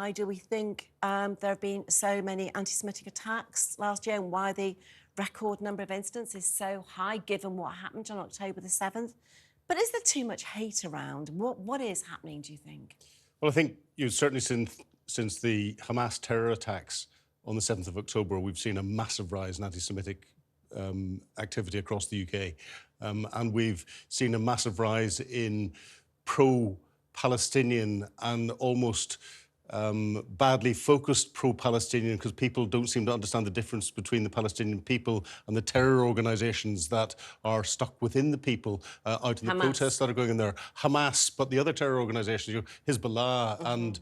why do we think there have been so many anti-Semitic attacks last year, and why the record number of incidents is so high, given what happened on October the 7th? But is there too much hate around? What is happening, do you think? Well, I think certainly since the Hamas terror attacks on the 7th of October, we've seen a massive rise in anti-Semitic activity across the UK. And we've seen a massive rise in pro-Palestinian and almost badly focused pro-Palestinian, because people don't seem to understand the difference between the Palestinian people and the terror organisations that are stuck within the people out in the protests that are going in there. Hamas, but the other terror organisations, Hezbollah, and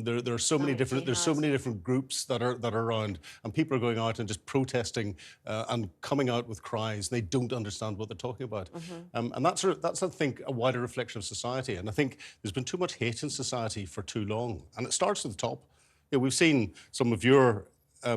there are so many different groups that are around, and people are going out and just protesting and coming out with cries. They don't understand what they're talking about, and that's I think a wider reflection of society. And I think there's been too much hate in society for too long, and it starts at the top. We've seen some of your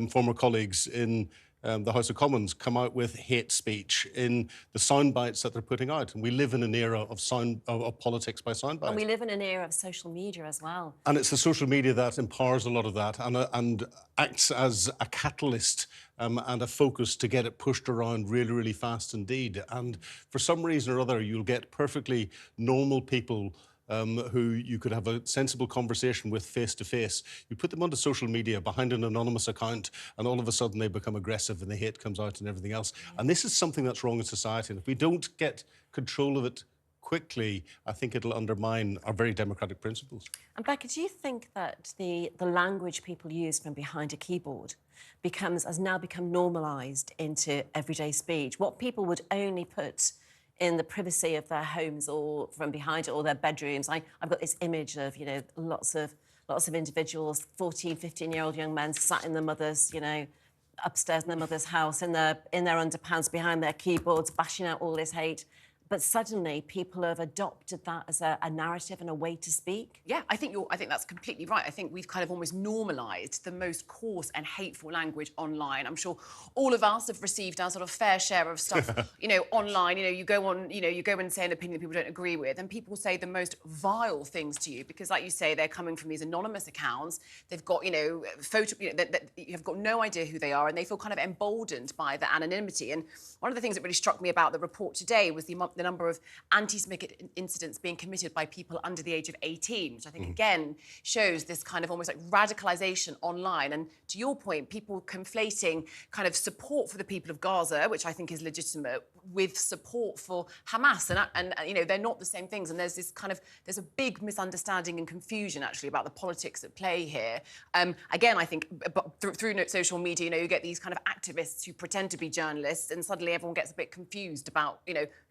former colleagues in the House of Commons come out with hate speech in the sound bites that they're putting out. And we live in an era of politics by sound bites. And we live in an era of social media as well. And it's the social media that empowers a lot of that and acts as a catalyst and a focus to get it pushed around really, really fast indeed. And for some reason or other, you'll get perfectly normal people who you could have a sensible conversation with face-to-face. You put them onto social media behind an anonymous account, and all of a sudden they become aggressive and the hate comes out and everything else. And this is something that's wrong in society. And if we don't get control of it quickly, I think it'll undermine our very democratic principles. And Becca, do you think that the language people use from behind a keyboard has now become normalised into everyday speech? What people would only put in the privacy of their homes or from behind it, or their bedrooms. I've got this image of, lots of individuals, 14, 15-year-old young men sat in their mother's, upstairs in their mother's house in their underpants behind their keyboards, bashing out all this hate. But suddenly, people have adopted that as a narrative and a way to speak. Yeah, I think that's completely right. I think we've kind of almost normalised the most coarse and hateful language online. I'm sure all of us have received our sort of fair share of stuff, online. You go and say an opinion people don't agree with, and people say the most vile things to you because, like you say, they're coming from these anonymous accounts. They've got, you've got no idea who they are, and they feel kind of emboldened by the anonymity. And one of the things that really struck me about the report today was the number of anti-Semitic incidents being committed by people under the age of 18, which I think, again, shows this kind of almost like radicalisation online. And to your point, people conflating kind of support for the people of Gaza, which I think is legitimate, with support for Hamas. And they're not the same things. And there's a big misunderstanding and confusion, actually, about the politics at play here. Again, I think through social media, you get these kind of activists who pretend to be journalists, and suddenly everyone gets a bit confused about,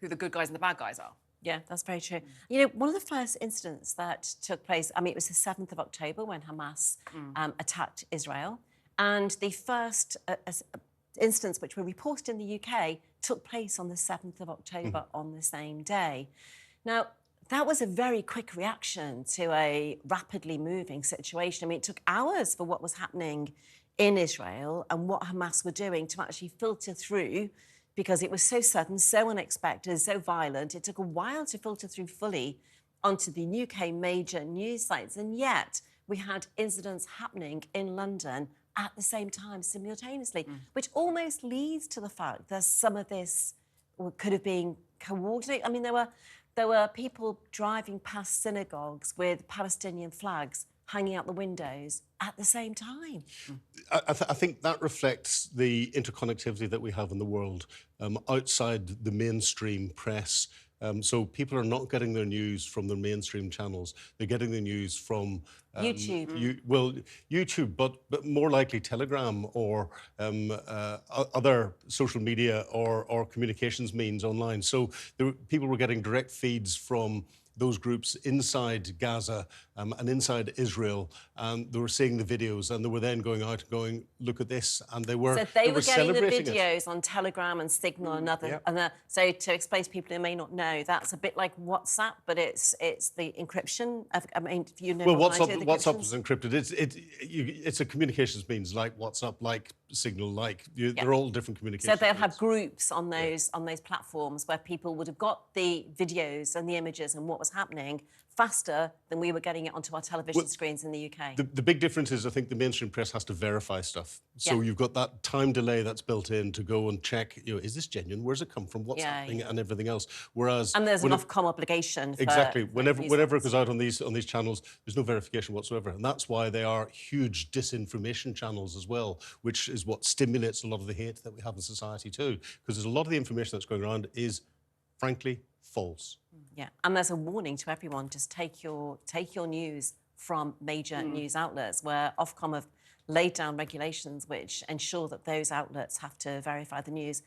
who the good guys and the bad guys are. Yeah, that's very true. One of the first incidents that took place, it was the 7th of October when Hamas attacked Israel. And the first instance which were reported in the UK took place on the 7th of October on the same day. Now, that was a very quick reaction to a rapidly moving situation. It took hours for what was happening in Israel and what Hamas were doing to actually filter through, because it was so sudden, so unexpected, so violent. It took a while to filter through fully onto the UK major news sites. And yet we had incidents happening in London at the same time, simultaneously, which almost leads to the fact that some of this could have been coordinated. There were people driving past synagogues with Palestinian flags hanging out the windows at the same time. I think that reflects the interconnectivity that we have in the world outside the mainstream press. So people are not getting their news from the mainstream channels. They're getting their news from YouTube. YouTube, but more likely Telegram or other social media or communications means online. So people were getting direct feeds from those groups inside Gaza and inside Israel, and they were seeing the videos, and they were then going out and going, "Look at this," and they were getting the videos on Telegram and Signal and other. So to explain to people who may not know, that's a bit like WhatsApp, but it's the encryption. WhatsApp is encrypted. It's a communications means like WhatsApp, like Signal, they're all different communications. So they'll have groups on those platforms where people would have got the videos and the images and what was happening faster than we were getting it onto our television screens in the UK. The big difference is I think the mainstream press has to verify stuff. So Yeah. you've got that time delay that's built in to go and check, is this genuine? Where's it come from? What's happening? And everything else. Whereas... And there's an Ofcom obligation for... Exactly. Whenever it goes out on these channels, there's no verification whatsoever. And that's why they are huge disinformation channels as well, which is what stimulates a lot of the hate that we have in society too. Because there's a lot of the information that's going around is, frankly, false. Yeah, and there's a warning to everyone: just take your news from major news outlets, where Ofcom have laid down regulations which ensure that those outlets have to verify the news.